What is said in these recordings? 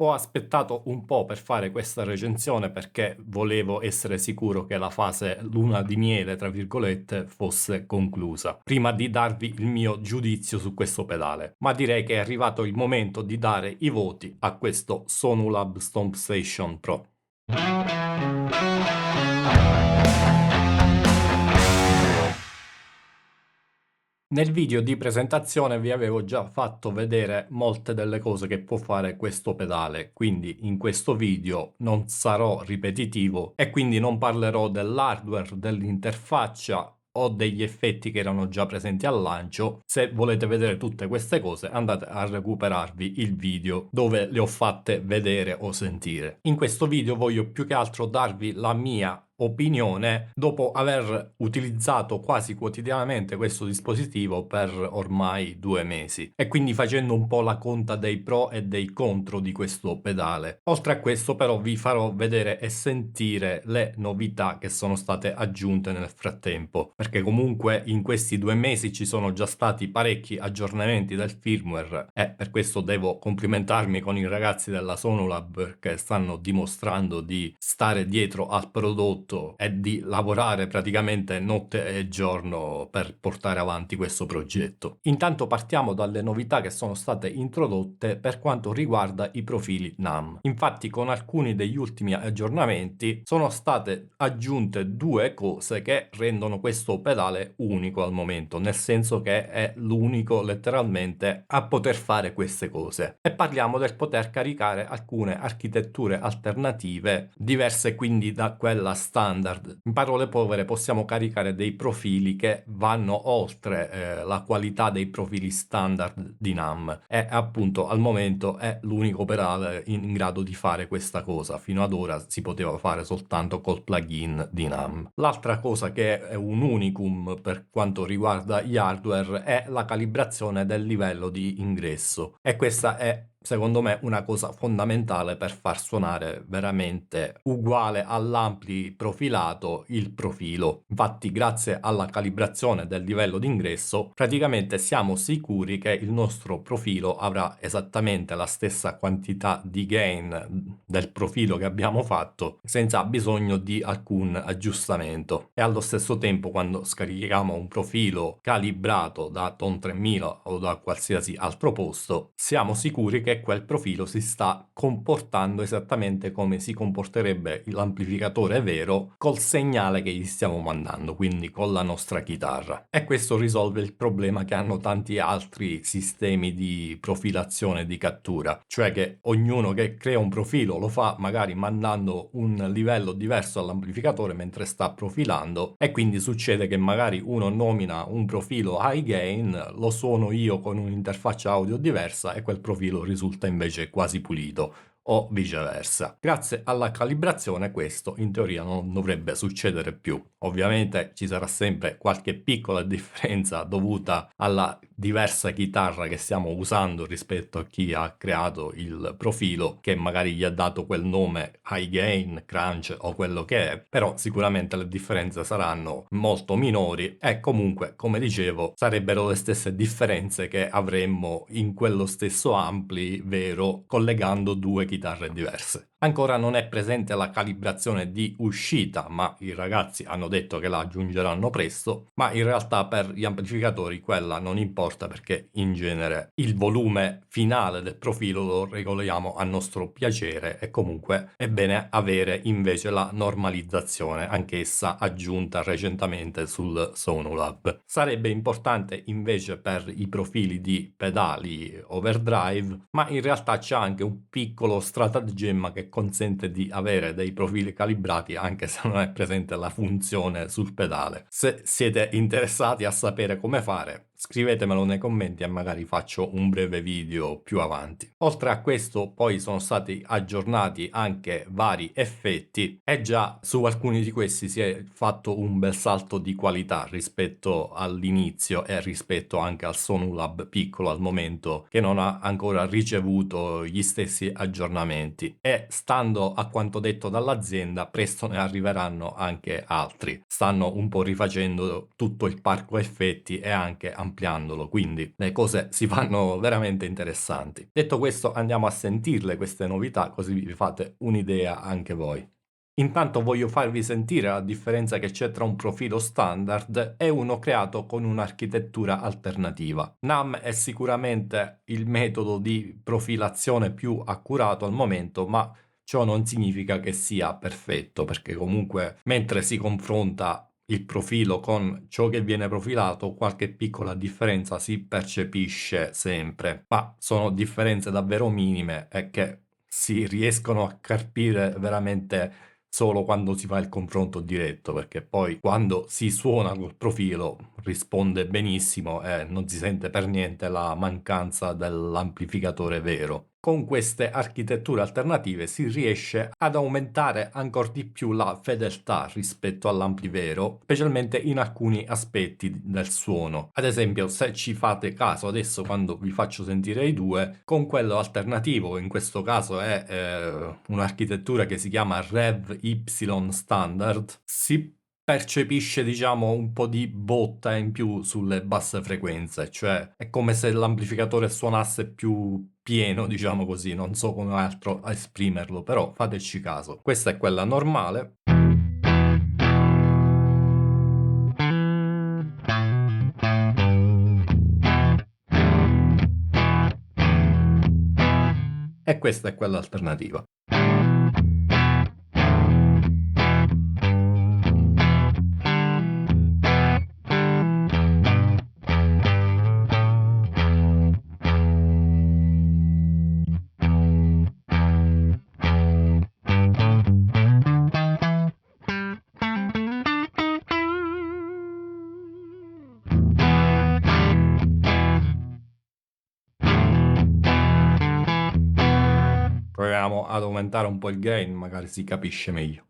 Ho aspettato un po' per fare questa recensione perché volevo essere sicuro che la fase luna di miele, tra virgolette, fosse conclusa, prima di darvi il mio giudizio su questo pedale. Ma direi che è arrivato il momento di dare i voti a questo Sonulab Stomp Station Pro. Nel video di presentazione vi avevo già fatto vedere molte delle cose che può fare questo pedale, quindi in questo video non sarò ripetitivo e quindi non parlerò dell'hardware, dell'interfaccia o degli effetti che erano già presenti al lancio. Se volete vedere tutte queste cose andate a recuperarvi il video dove le ho fatte vedere o sentire. In questo video voglio più che altro darvi la mia opinione dopo aver utilizzato quasi quotidianamente questo dispositivo per ormai 2 mesi e quindi facendo un po' la conta dei pro e dei contro di questo pedale. Oltre a questo però vi farò vedere e sentire le novità che sono state aggiunte nel frattempo, perché comunque in questi 2 mesi ci sono già stati parecchi aggiornamenti del firmware e per questo devo complimentarmi con i ragazzi della Sonolab che stanno dimostrando di stare dietro al prodotto e di lavorare praticamente notte e giorno per portare avanti questo progetto. Intanto partiamo dalle novità che sono state introdotte per quanto riguarda i profili NAM. Infatti con alcuni degli ultimi aggiornamenti sono state aggiunte due cose che rendono questo pedale unico al momento, nel senso che è l'unico letteralmente a poter fare queste cose. E parliamo del poter caricare alcune architetture alternative diverse quindi da quella standard. In parole povere possiamo caricare dei profili che vanno oltre la qualità dei profili standard di NAM e appunto al momento è l'unico pedale in grado di fare questa cosa. Fino ad ora si poteva fare soltanto col plugin di NAM. L'altra cosa che è un unicum per quanto riguarda gli hardware è la calibrazione del livello di ingresso e questa è secondo me una cosa fondamentale per far suonare veramente uguale all'ampli profilato il profilo. Infatti grazie alla calibrazione del livello d'ingresso praticamente siamo sicuri che il nostro profilo avrà esattamente la stessa quantità di gain del profilo che abbiamo fatto senza bisogno di alcun aggiustamento, e allo stesso tempo quando scarichiamo un profilo calibrato da Ton 3000 o da qualsiasi altro posto siamo sicuri che quel profilo si sta comportando esattamente come si comporterebbe l'amplificatore vero col segnale che gli stiamo mandando, quindi con la nostra chitarra. E questo risolve il problema che hanno tanti altri sistemi di profilazione e di cattura, cioè che ognuno che crea un profilo lo fa magari mandando un livello diverso all'amplificatore mentre sta profilando, e quindi succede che magari uno nomina un profilo high gain, lo suono io con un'interfaccia audio diversa e quel profilo risulta invece quasi pulito, o viceversa. Grazie alla calibrazione questo in teoria non dovrebbe succedere più. Ovviamente ci sarà sempre qualche piccola differenza dovuta alla diversa chitarra che stiamo usando rispetto a chi ha creato il profilo, che magari gli ha dato quel nome high gain, crunch o quello che è, però sicuramente le differenze saranno molto minori e comunque, come dicevo, sarebbero le stesse differenze che avremmo in quello stesso ampli vero collegando due chitarre diverse. Ancora non è presente la calibrazione di uscita, ma i ragazzi hanno detto che la aggiungeranno presto, ma in realtà per gli amplificatori quella non importa perché in genere il volume finale del profilo lo regoliamo a nostro piacere e comunque è bene avere invece la normalizzazione, anch'essa aggiunta recentemente sul Sonolab. Sarebbe importante invece per i profili di pedali overdrive, ma in realtà c'è anche un piccolo stratagemma che consente di avere dei profili calibrati anche se non è presente la funzione sul pedale. Se siete interessati a sapere come fare, scrivetemelo nei commenti e magari faccio un breve video più avanti. Oltre a questo poi sono stati aggiornati anche vari effetti e già su alcuni di questi si è fatto un bel salto di qualità rispetto all'inizio e rispetto anche al Sonulab piccolo al momento, che non ha ancora ricevuto gli stessi aggiornamenti, e stando a quanto detto dall'azienda presto ne arriveranno anche altri. Stanno un po' rifacendo tutto il parco effetti e anche ampliandolo, quindi le cose si fanno veramente interessanti. Detto questo, andiamo a sentirle queste novità, così vi fate un'idea anche voi. Intanto voglio farvi sentire la differenza che c'è tra un profilo standard e uno creato con un'architettura alternativa. NAM è sicuramente il metodo di profilazione più accurato al momento, ma ciò non significa che sia perfetto, perché comunque mentre si confronta il profilo con ciò che viene profilato, qualche piccola differenza si percepisce sempre, ma sono differenze davvero minime e che si riescono a carpire veramente solo quando si fa il confronto diretto, perché poi quando si suona col profilo risponde benissimo e non si sente per niente la mancanza dell'amplificatore vero. Con queste architetture alternative si riesce ad aumentare ancora di più la fedeltà rispetto all'ampli vero, specialmente in alcuni aspetti del suono. Ad esempio, se ci fate caso adesso quando vi faccio sentire i due, con quello alternativo, in questo caso è un'architettura che si chiama Rev Y Standard, si percepisce, diciamo, un po' di botta in più sulle basse frequenze, cioè è come se l'amplificatore suonasse più pieno, diciamo così, non so come altro esprimerlo, però fateci caso. Questa è quella normale. E questa è quella alternativa. Proviamo ad aumentare un po' il gain, magari si capisce meglio.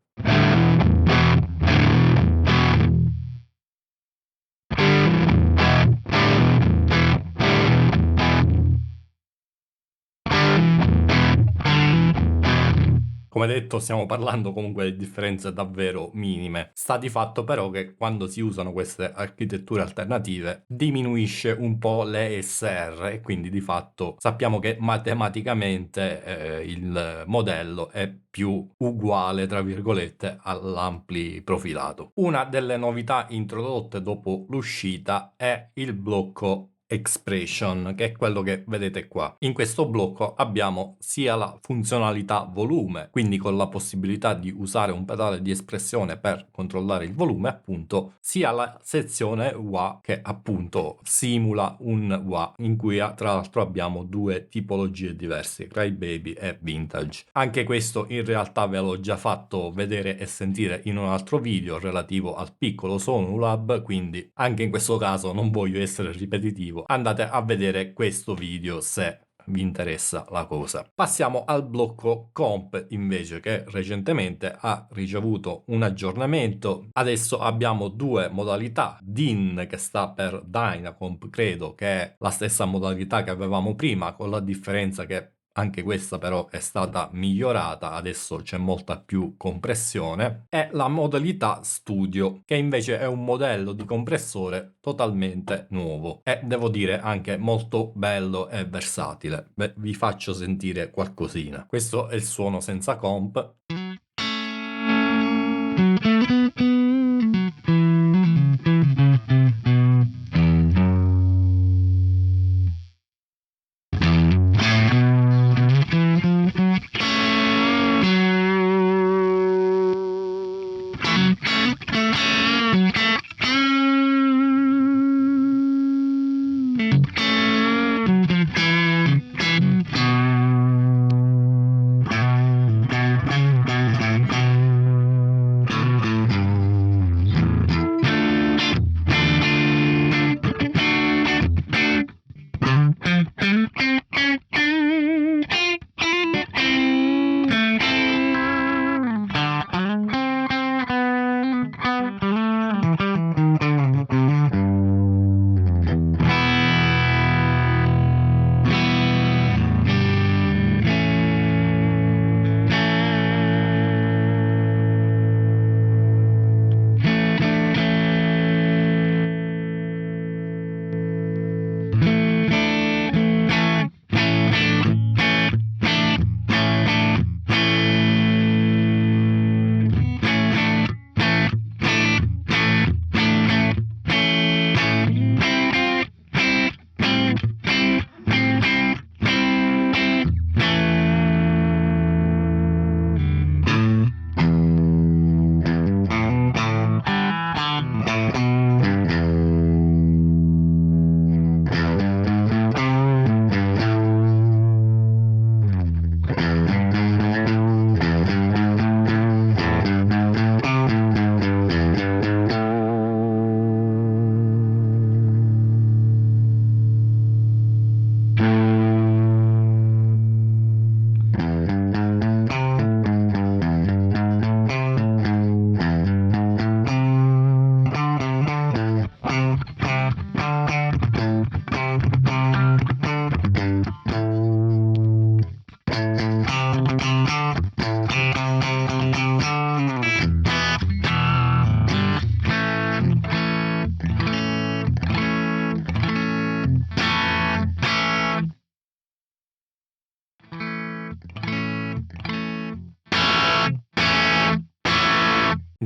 Come detto, stiamo parlando comunque di differenze davvero minime. Sta di fatto però che quando si usano queste architetture alternative diminuisce un po' le SR e quindi di fatto sappiamo che matematicamente il modello è più uguale, tra virgolette, all'ampli profilato. Una delle novità introdotte dopo l'uscita è il blocco Expression, che è quello che vedete qua. In questo blocco abbiamo sia la funzionalità volume, quindi con la possibilità di usare un pedale di espressione per controllare il volume, appunto, sia la sezione wah, che appunto simula un wah, in cui tra l'altro abbiamo due tipologie diverse, Crybaby e Vintage. Anche questo in realtà ve l'ho già fatto vedere e sentire in un altro video relativo al piccolo Sonulab, quindi anche in questo caso non voglio essere ripetitivo, andate a vedere questo video se vi interessa la cosa. Passiamo al blocco comp invece, che recentemente ha ricevuto un aggiornamento. Adesso abbiamo due modalità: DIN, che sta per Dynacomp, credo, che è la stessa modalità che avevamo prima, con la differenza che anche questa però è stata migliorata, adesso c'è molta più compressione, e la modalità studio, che invece è un modello di compressore totalmente nuovo e devo dire anche molto bello e versatile. Beh, vi faccio sentire qualcosina. Questo è il suono senza comp.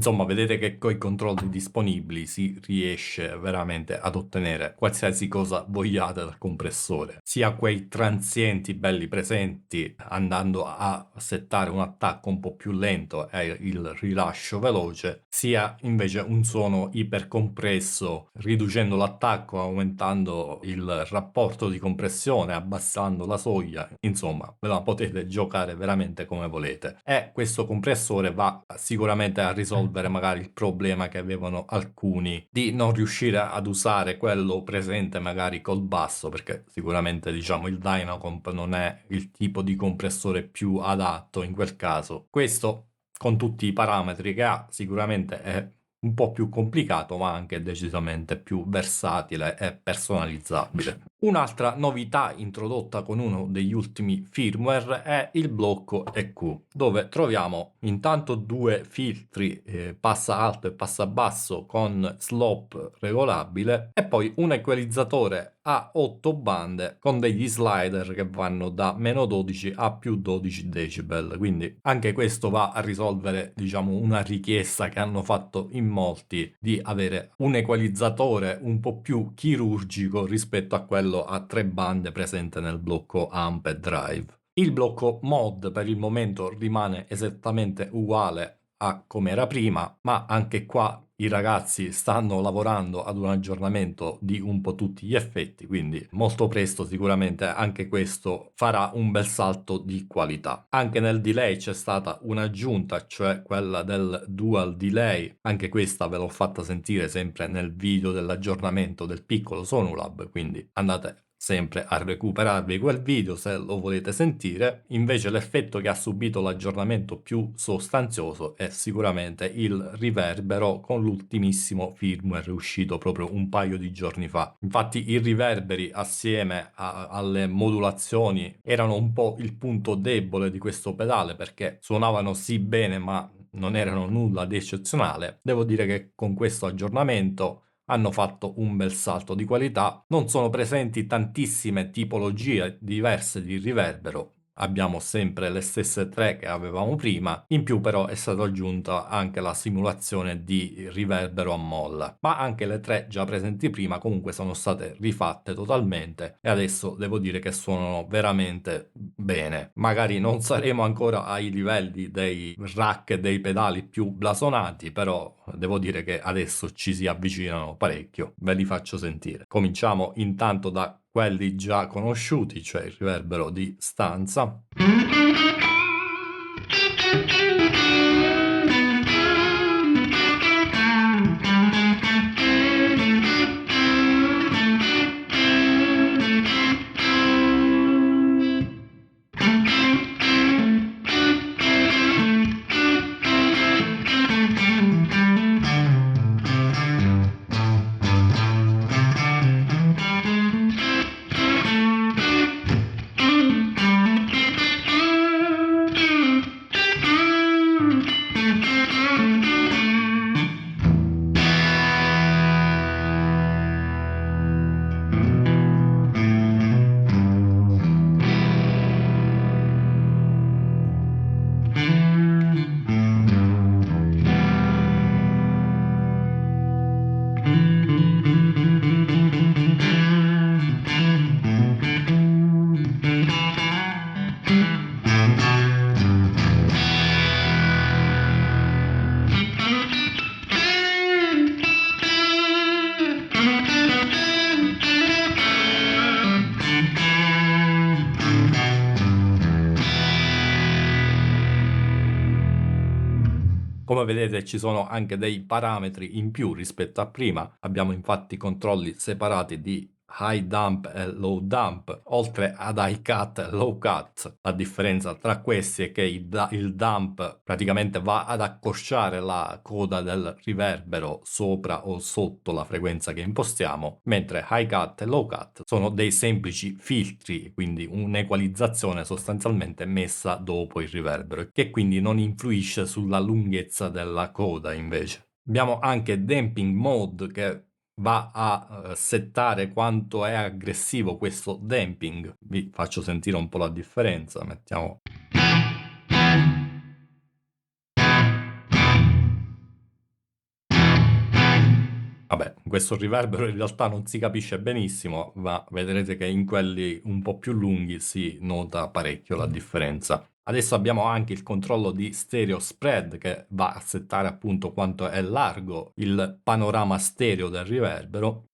Insomma, vedete che coi controlli disponibili si riesce veramente ad ottenere qualsiasi cosa vogliate dal compressore. Sia quei transienti belli presenti andando a settare un attacco un po' più lento e il rilascio veloce, sia invece un suono ipercompresso riducendo l'attacco, aumentando il rapporto di compressione, abbassando la soglia. Insomma, ve la potete giocare veramente come volete. E questo compressore va sicuramente a risolvere magari il problema che avevano alcuni di non riuscire ad usare quello presente magari col basso, perché sicuramente diciamo il Dynacomp non è il tipo di compressore più adatto in quel caso. Questo con tutti i parametri che ha sicuramente è un po' più complicato, ma anche decisamente più versatile e personalizzabile. Un'altra novità introdotta con uno degli ultimi firmware è il blocco EQ, dove troviamo intanto due filtri passa alto e passa basso con slope regolabile e poi un equalizzatore a 8 bande con degli slider che vanno da meno 12 a più 12 decibel, quindi anche questo va a risolvere diciamo una richiesta che hanno fatto in molti di avere un equalizzatore un po' più chirurgico rispetto a quello a 3 bande presente nel blocco amp e drive. Il blocco mod per il momento rimane esattamente uguale a come era prima, ma anche qua i ragazzi stanno lavorando ad un aggiornamento di un po' tutti gli effetti, quindi molto presto sicuramente anche questo farà un bel salto di qualità. Anche nel delay c'è stata un'aggiunta, cioè quella del dual delay, anche questa ve l'ho fatta sentire sempre nel video dell'aggiornamento del piccolo Sonulab, quindi andate sempre a recuperarvi quel video se lo volete sentire. Invece l'effetto che ha subito l'aggiornamento più sostanzioso è sicuramente il riverbero con l'ultimissimo firmware uscito proprio un paio di giorni fa. Infatti i riverberi assieme alle modulazioni erano un po' il punto debole di questo pedale, perché suonavano sì bene ma non erano nulla di eccezionale. Devo dire che con questo aggiornamento hanno fatto un bel salto di qualità. Non sono presenti tantissime tipologie diverse di riverbero, abbiamo sempre le stesse tre che avevamo prima, in più però è stata aggiunta anche la simulazione di riverbero a molla, ma anche le tre già presenti prima comunque sono state rifatte totalmente e adesso devo dire che suonano veramente bene. Magari non saremo ancora ai livelli dei rack e dei pedali più blasonati, però devo dire che adesso ci si avvicinano parecchio. Ve li faccio sentire. Cominciamo intanto da quelli già conosciuti, cioè il riverbero di stanza. Come vedete ci sono anche dei parametri in più rispetto a prima, abbiamo infatti controlli separati di high dump e low dump, oltre ad high cut e low cut. La differenza tra questi è che il dump praticamente va ad accorciare la coda del riverbero sopra o sotto la frequenza che impostiamo, mentre high cut e low cut sono dei semplici filtri, quindi un'equalizzazione sostanzialmente messa dopo il riverbero, che quindi non influisce sulla lunghezza della coda invece. Abbiamo anche damping mode che va a settare quanto è aggressivo questo damping. Vi faccio sentire un po' la differenza. Mettiamo. Vabbè, questo riverbero in realtà non si capisce benissimo, ma vedrete che in quelli un po' più lunghi si nota parecchio la differenza. Adesso abbiamo anche il controllo di stereo spread che va a settare appunto quanto è largo il panorama stereo del riverbero.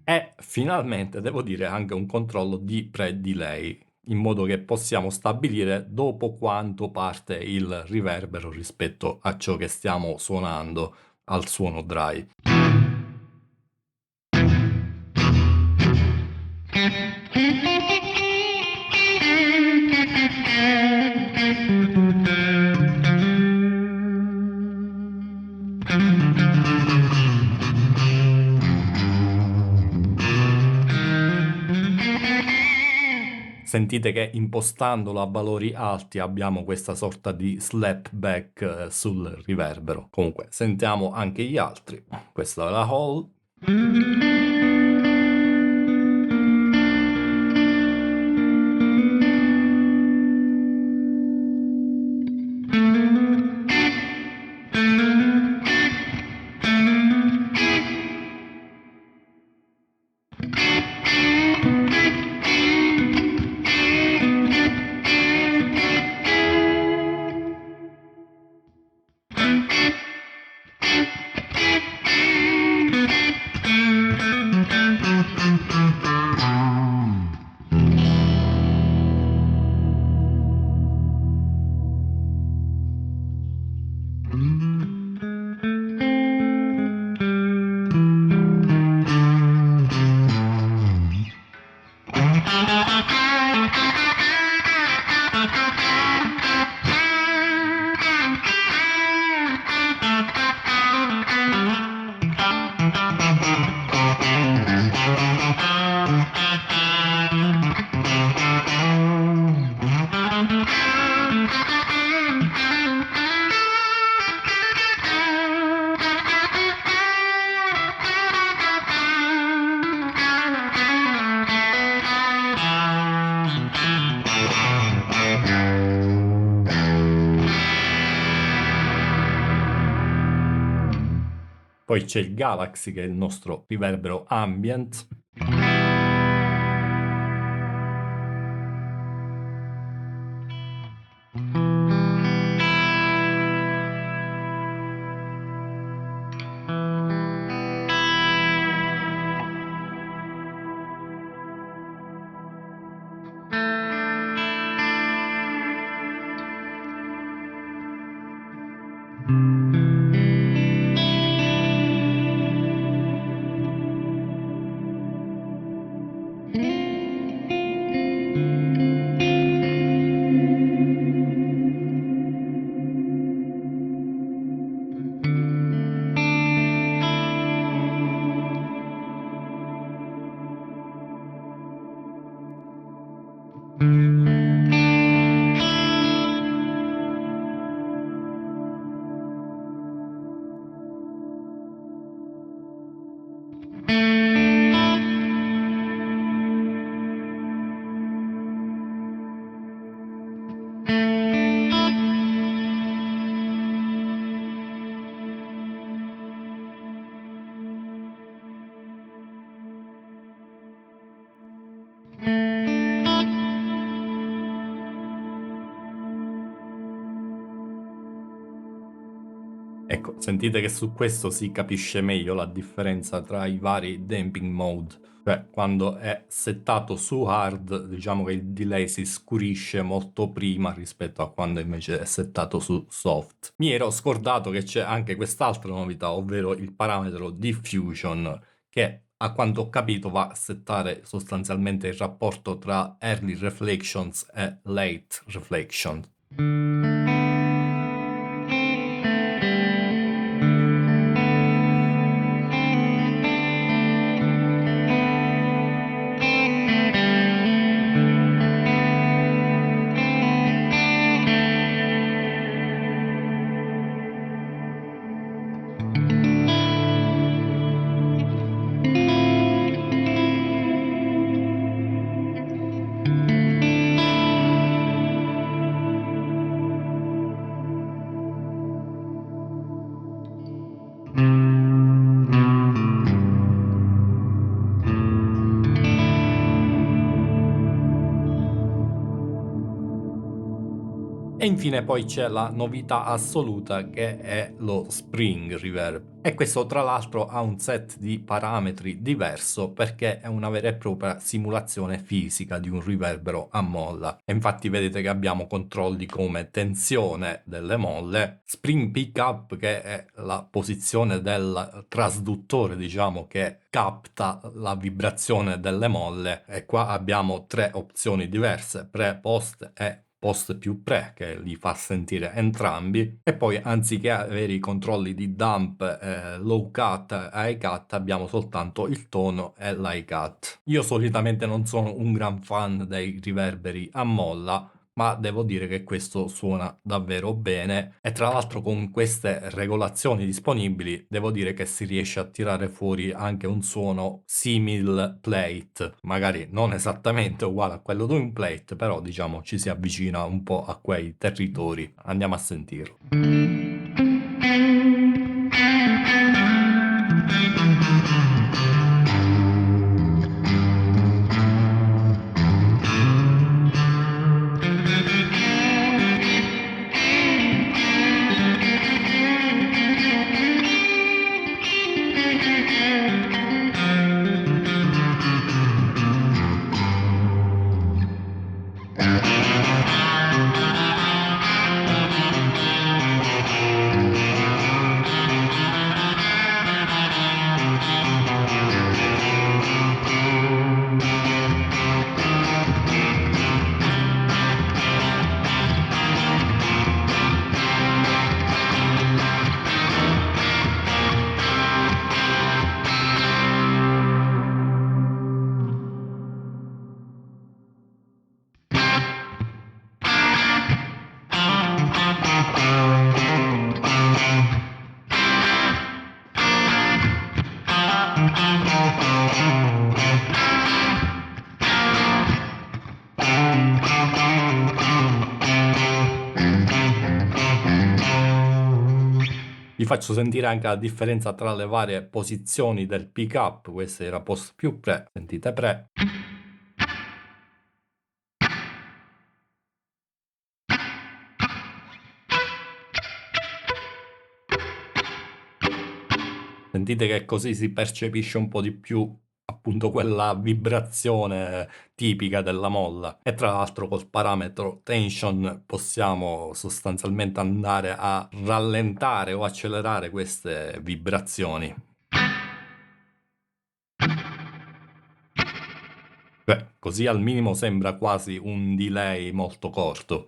E finalmente devo dire anche un controllo di pre-delay, in modo che possiamo stabilire dopo quanto parte il riverbero rispetto a ciò che stiamo suonando al suono dry. Sentite che impostandolo a valori alti abbiamo questa sorta di slap back sul riverbero. Comunque sentiamo anche gli altri. Questa è la Hall. Poi c'è il Galaxy che è il nostro riverbero ambient. Ecco, sentite che su questo si capisce meglio la differenza tra i vari damping mode. Cioè, quando è settato su hard, diciamo che il delay si scurisce molto prima rispetto a quando invece è settato su soft. Mi ero scordato che c'è anche quest'altra novità, ovvero il parametro diffusion, che a quanto ho capito va a settare sostanzialmente il rapporto tra early reflections e late reflections. E infine poi c'è la novità assoluta che è lo Spring Reverb. E questo tra l'altro ha un set di parametri diverso perché è una vera e propria simulazione fisica di un riverbero a molla. E infatti vedete che abbiamo controlli come tensione delle molle, Spring Pickup che è la posizione del trasduttore, diciamo, che capta la vibrazione delle molle, e qua abbiamo tre opzioni diverse: pre, post e post più pre, che li fa sentire entrambi. E poi anziché avere i controlli di dump, low cut e high cut, abbiamo soltanto il tono e l'high cut. Io solitamente non sono un gran fan dei riverberi a molla, ma devo dire che questo suona davvero bene, e tra l'altro con queste regolazioni disponibili devo dire che si riesce a tirare fuori anche un suono simil plate, magari non esattamente uguale a quello di un plate, però diciamo ci si avvicina un po' a quei territori. Andiamo a sentirlo. Vi faccio sentire anche la differenza tra le varie posizioni del pick up. Questo era post più pre, sentite pre. Sentite che così si percepisce un po' di più appunto quella vibrazione tipica della molla. E tra l'altro col parametro tension possiamo sostanzialmente andare a rallentare o accelerare queste vibrazioni. Beh, così al minimo sembra quasi un delay molto corto.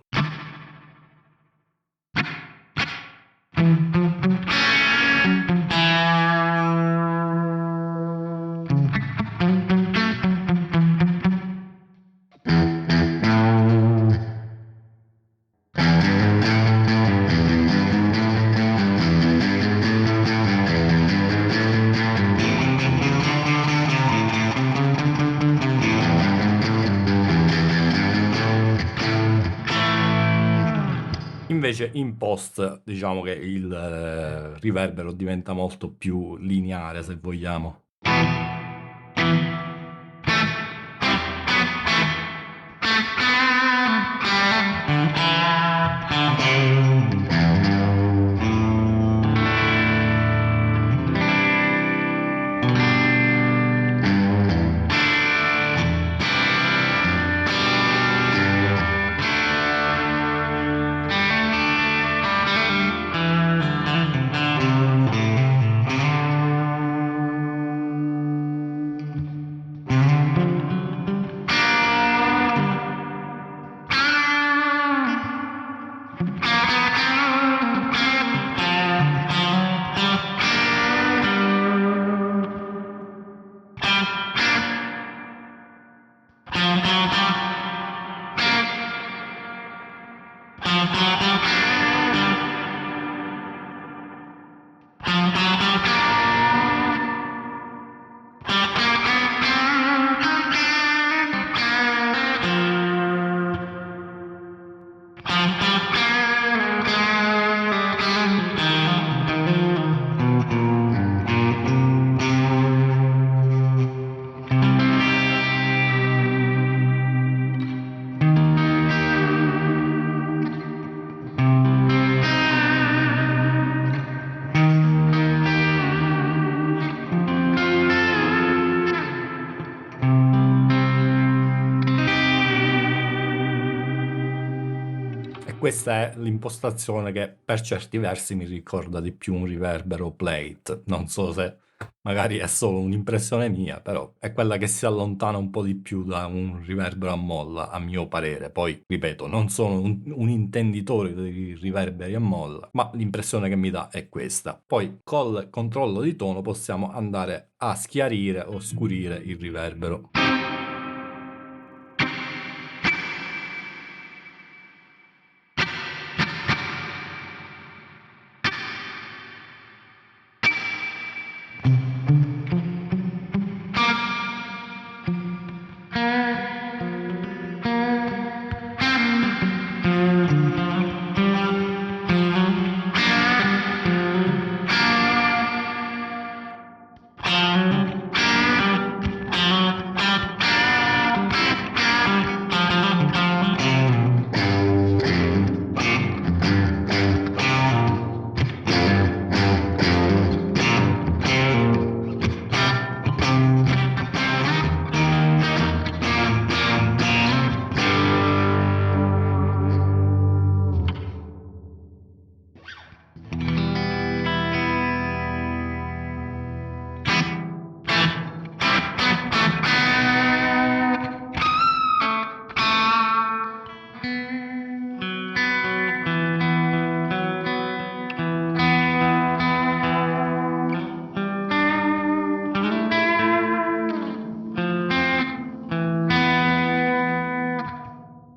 Invece in post diciamo che il riverbero diventa molto più lineare, se vogliamo. questa è l'impostazione che per certi versi mi ricorda di più un riverbero plate. Non so se magari è solo un'impressione mia, però è quella che si allontana un po' di più da un riverbero a molla, a mio parere. Poi, ripeto, non sono un intenditore dei riverberi a molla, ma l'impressione che mi dà è questa. Poi, col controllo di tono possiamo andare a schiarire o scurire il riverbero.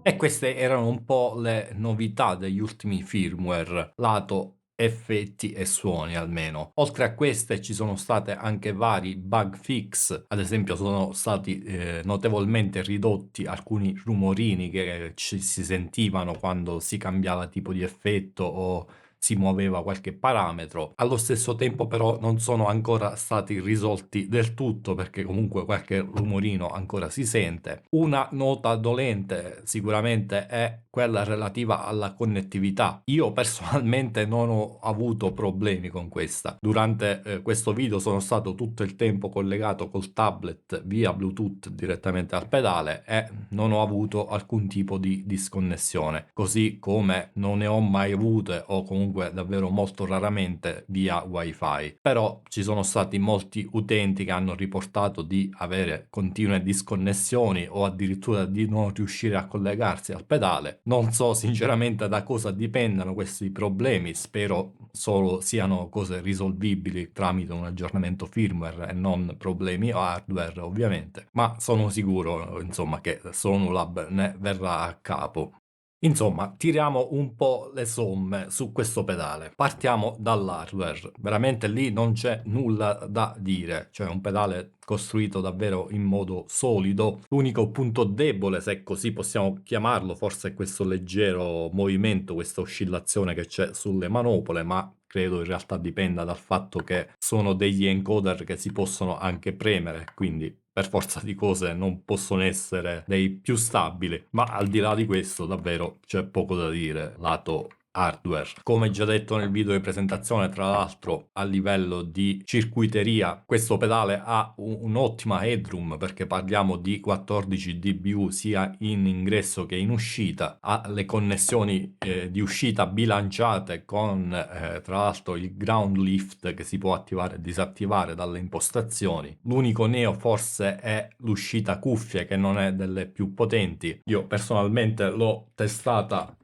E queste erano un po' le novità degli ultimi firmware, lato effetti e suoni almeno. Oltre a queste ci sono state anche vari bug fix, ad esempio sono stati notevolmente ridotti alcuni rumorini che ci si sentivano quando si cambiava tipo di effetto o si muoveva qualche parametro. Allo stesso tempo però non sono ancora stati risolti del tutto, perché comunque qualche rumorino ancora si sente. Una nota dolente sicuramente è quella relativa alla connettività. Io personalmente non ho avuto problemi con questa. Durante questo video sono stato tutto il tempo collegato col tablet via Bluetooth direttamente al pedale e non ho avuto alcun tipo di disconnessione, così come non ne ho mai avute o comunque davvero molto raramente via wifi. Però ci sono stati molti utenti che hanno riportato di avere continue disconnessioni o addirittura di non riuscire a collegarsi al pedale. Non so sinceramente da cosa dipendano questi problemi, spero solo siano cose risolvibili tramite un aggiornamento firmware e non problemi hardware ovviamente, ma sono sicuro insomma che Sonulab ne verrà a capo. Insomma, tiriamo un po' le somme su questo pedale. Partiamo dall'hardware. Veramente lì non c'è nulla da dire. Cioè un pedale costruito davvero in modo solido. L'unico punto debole, se così possiamo chiamarlo, forse è questo leggero movimento, questa oscillazione che c'è sulle manopole, ma credo in realtà dipenda dal fatto che sono degli encoder che si possono anche premere, quindi per forza di cose non possono essere dei più stabili, ma al di là di questo davvero c'è poco da dire lato hardware. Come già detto nel video di presentazione, tra l'altro a livello di circuiteria questo pedale ha un'ottima headroom, perché parliamo di 14 dBu sia in ingresso che in uscita, ha le connessioni di uscita bilanciate con tra l'altro il ground lift che si può attivare e disattivare dalle impostazioni. L'unico neo forse è l'uscita cuffie, che non è delle più potenti. Io personalmente l'ho testata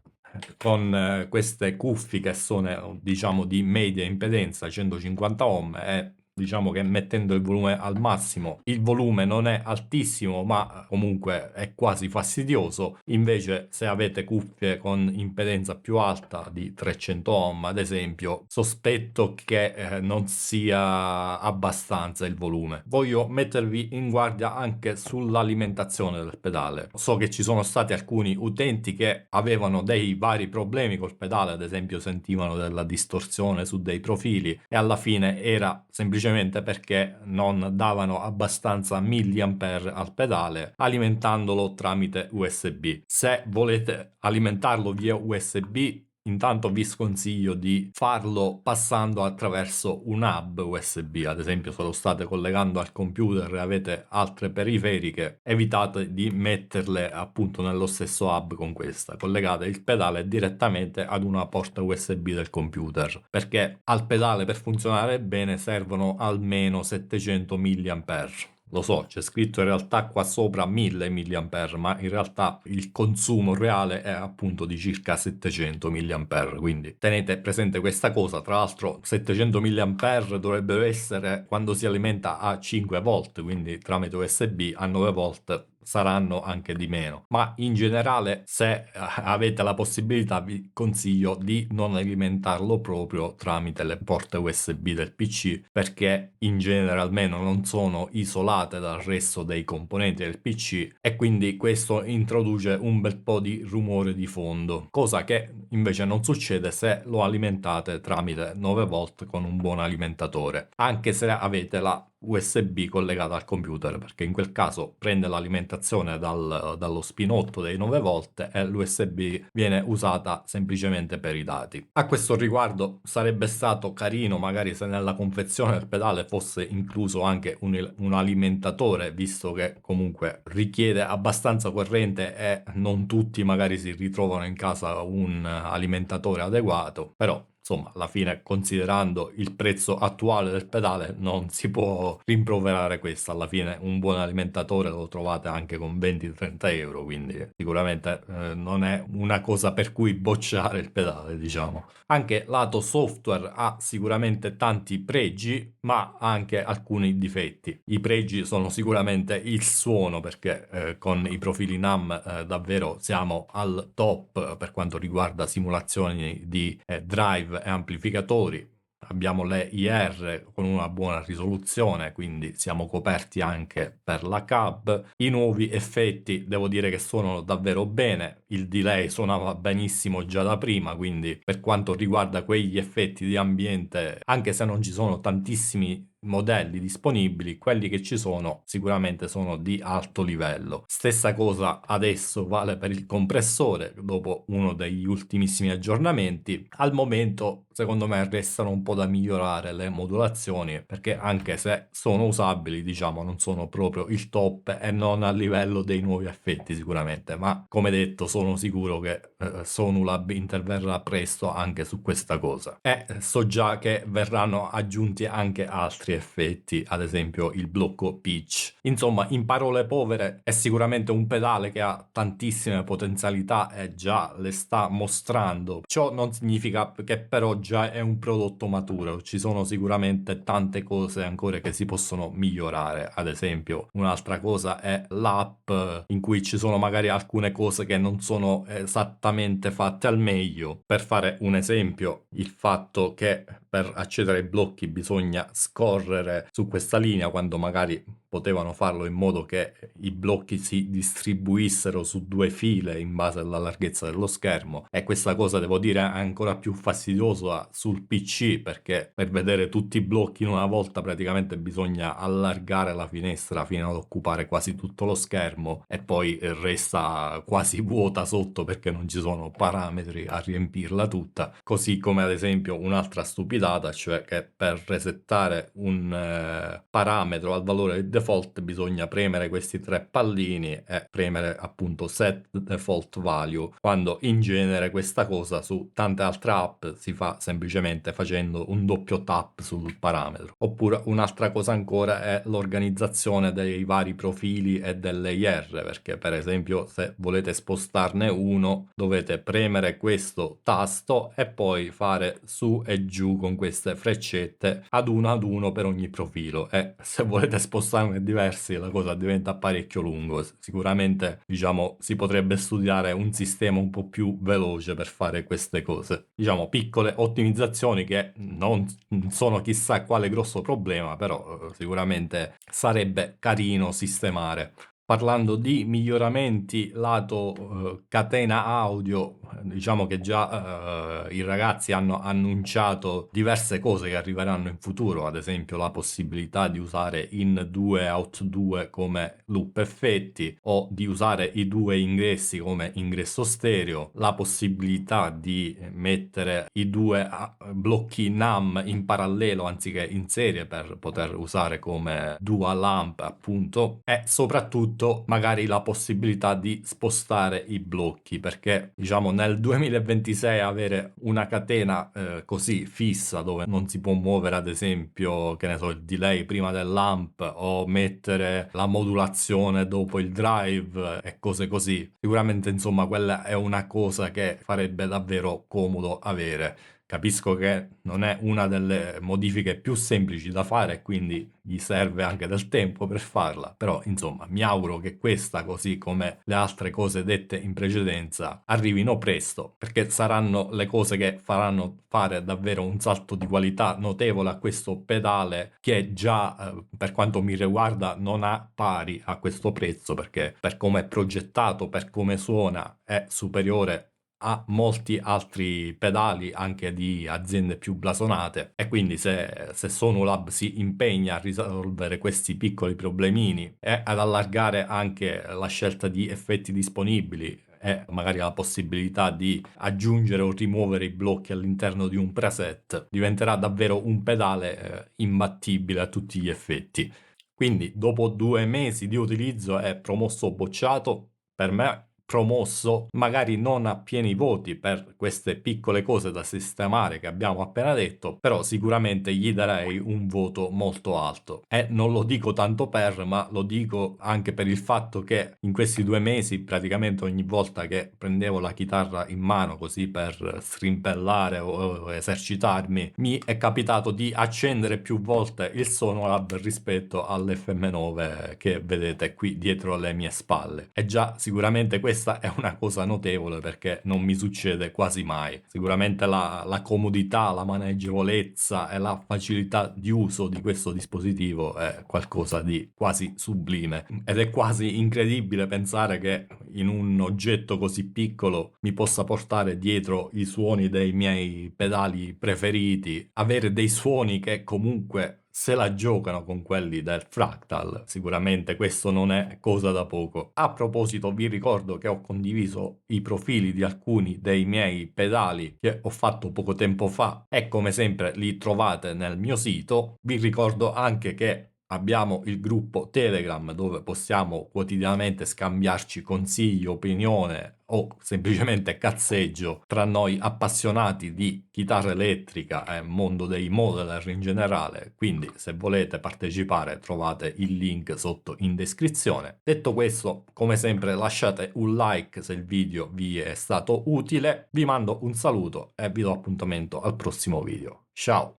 con queste cuffie che sono diciamo di media impedenza 150 ohm e diciamo che mettendo il volume al massimo il volume non è altissimo, ma comunque è quasi fastidioso. Invece se avete cuffie con impedenza più alta di 300 ohm ad esempio, sospetto che non sia abbastanza il volume. Voglio mettervi in guardia anche sull'alimentazione del pedale. So che ci sono stati alcuni utenti che avevano dei vari problemi col pedale, ad esempio sentivano della distorsione su dei profili e alla fine era semplicemente perché non davano abbastanza milliampere al pedale alimentandolo tramite USB. Se volete alimentarlo via USB intanto vi sconsiglio di farlo passando attraverso un hub USB. Ad esempio, se lo state collegando al computer e avete altre periferiche, evitate di metterle appunto nello stesso hub con questa. Collegate il pedale direttamente ad una porta USB del computer, perché al pedale per funzionare bene servono almeno 700 mAh. Lo so, c'è scritto in realtà qua sopra 1000 mAh, ma in realtà il consumo reale è appunto di circa 700 mAh, quindi tenete presente questa cosa. Tra l'altro 700 mAh dovrebbero essere quando si alimenta a 5 volt, quindi tramite USB a 9 volt saranno anche di meno, ma in generale, se avete la possibilità, vi consiglio di non alimentarlo proprio tramite le porte USB del PC, perché in genere almeno non sono isolate dal resto dei componenti del PC e quindi questo introduce un bel po' di rumore di fondo, cosa che invece non succede se lo alimentate tramite 9 volt con un buon alimentatore, anche se avete la USB collegata al computer, perché in quel caso prende l'alimentazione dallo spinotto dei 9 volt e l'USB viene usata semplicemente per i dati. A questo riguardo sarebbe stato carino magari se nella confezione del pedale fosse incluso anche un alimentatore, visto che comunque richiede abbastanza corrente e non tutti magari si ritrovano in casa un alimentatore adeguato, però insomma, alla fine, considerando il prezzo attuale del pedale, non si può rimproverare questo. Alla fine, un buon alimentatore lo trovate anche con 20-30 euro, quindi sicuramente non è una cosa per cui bocciare il pedale, diciamo. Anche lato software ha sicuramente tanti pregi, ma anche alcuni difetti. I pregi sono sicuramente il suono, perché con i profili NAM davvero siamo al top per quanto riguarda simulazioni di drive e amplificatori. Abbiamo le IR con una buona risoluzione, quindi siamo coperti anche per la cab. I nuovi effetti devo dire che suonano davvero bene, il delay suonava benissimo già da prima, quindi per quanto riguarda quegli effetti di ambiente, anche se non ci sono tantissimi modelli disponibili, quelli che ci sono sicuramente sono di alto livello. Stessa cosa adesso vale per il compressore, dopo uno degli ultimissimi aggiornamenti. Al momento secondo me restano un po' da migliorare le modulazioni, perché anche se sono usabili, diciamo, non sono proprio il top e non a livello dei nuovi effetti sicuramente, ma come detto sono sicuro che Sonulab interverrà presto anche su questa cosa, e so già che verranno aggiunti anche altri effetti, ad esempio il blocco pitch. Insomma, in parole povere, è sicuramente un pedale che ha tantissime potenzialità e già le sta mostrando. Ciò non significa che però già è un prodotto maturo, ci sono sicuramente tante cose ancora che si possono migliorare. Ad esempio, un'altra cosa è l'app, in cui ci sono magari alcune cose che non sono esattamente fatte al meglio. Per fare un esempio, il fatto che per accedere ai blocchi bisogna scorrere su questa linea, quando magari potevano farlo in modo che i blocchi si distribuissero su due file in base alla larghezza dello schermo, e questa cosa devo dire è ancora più fastidiosa sul PC, perché per vedere tutti i blocchi in una volta praticamente bisogna allargare la finestra fino ad occupare quasi tutto lo schermo e poi resta quasi vuota sotto perché non ci sono parametri a riempirla tutta. Così come ad esempio un'altra stupidata, cioè che per resettare un parametro al valore di default bisogna premere questi tre pallini e premere appunto set default value, quando in genere questa cosa su tante altre app si fa semplicemente facendo un doppio tap sul parametro. Oppure un'altra cosa ancora è l'organizzazione dei vari profili e delle IR, perché per esempio se volete spostarne uno dovete premere questo tasto e poi fare su e giù con queste freccette ad uno per ogni profilo, e se volete spostarne diversi la cosa diventa parecchio lungo. Sicuramente, diciamo, si potrebbe studiare un sistema un po' più veloce per fare queste cose. Diciamo, piccole ottimizzazioni che non sono chissà quale grosso problema, però sicuramente sarebbe carino sistemare. Parlando di miglioramenti lato catena audio, diciamo che già i ragazzi hanno annunciato diverse cose che arriveranno in futuro, ad esempio la possibilità di usare in 2 out 2 come loop effetti o di usare i due ingressi come ingresso stereo, la possibilità di mettere i due blocchi NAM in parallelo anziché in serie per poter usare come dual amp appunto, e soprattutto magari la possibilità di spostare i blocchi, perché diciamo nel 2026 avere una catena così fissa dove non si può muovere ad esempio, che ne so, il delay prima dell'amp o mettere la modulazione dopo il drive e cose così, sicuramente insomma quella è una cosa che farebbe davvero comodo avere. Capisco che non è una delle modifiche più semplici da fare e quindi gli serve anche del tempo per farla, però insomma mi auguro che questa, così come le altre cose dette in precedenza, arrivino presto, perché saranno le cose che faranno fare davvero un salto di qualità notevole a questo pedale che già per quanto mi riguarda non ha pari a questo prezzo, perché per come è progettato, per come suona è superiore a molti altri pedali anche di aziende più blasonate, e quindi se Sonolab si impegna a risolvere questi piccoli problemini e ad allargare anche la scelta di effetti disponibili e magari la possibilità di aggiungere o rimuovere i blocchi all'interno di un preset, diventerà davvero un pedale imbattibile a tutti gli effetti. Quindi dopo 2 mesi di utilizzo è promosso o bocciato? Per me promosso, magari non a pieni voti per queste piccole cose da sistemare che abbiamo appena detto, però sicuramente gli darei un voto molto alto. E non lo dico tanto per, ma lo dico anche per il fatto che in questi 2 mesi, praticamente ogni volta che prendevo la chitarra in mano così per strimpellare o esercitarmi, mi è capitato di accendere più volte il Sonolab rispetto all'FM9 che vedete qui dietro le mie spalle. E già sicuramente questa è una cosa notevole perché non mi succede quasi mai. Sicuramente la comodità, la maneggevolezza e la facilità di uso di questo dispositivo è qualcosa di quasi sublime. Ed è quasi incredibile pensare che in un oggetto così piccolo mi possa portare dietro i suoni dei miei pedali preferiti, avere dei suoni che comunque se la giocano con quelli del Fractal. Sicuramente questo non è cosa da poco. A proposito, vi ricordo che ho condiviso i profili di alcuni dei miei pedali che ho fatto poco tempo fa e come sempre li trovate nel mio sito. Vi ricordo anche che abbiamo il gruppo Telegram dove possiamo quotidianamente scambiarci consigli, opinione o semplicemente cazzeggio tra noi appassionati di chitarra elettrica e mondo dei modeler in generale. Quindi se volete partecipare trovate il link sotto in descrizione. Detto questo, come sempre lasciate un like se il video vi è stato utile, vi mando un saluto e vi do appuntamento al prossimo video. Ciao!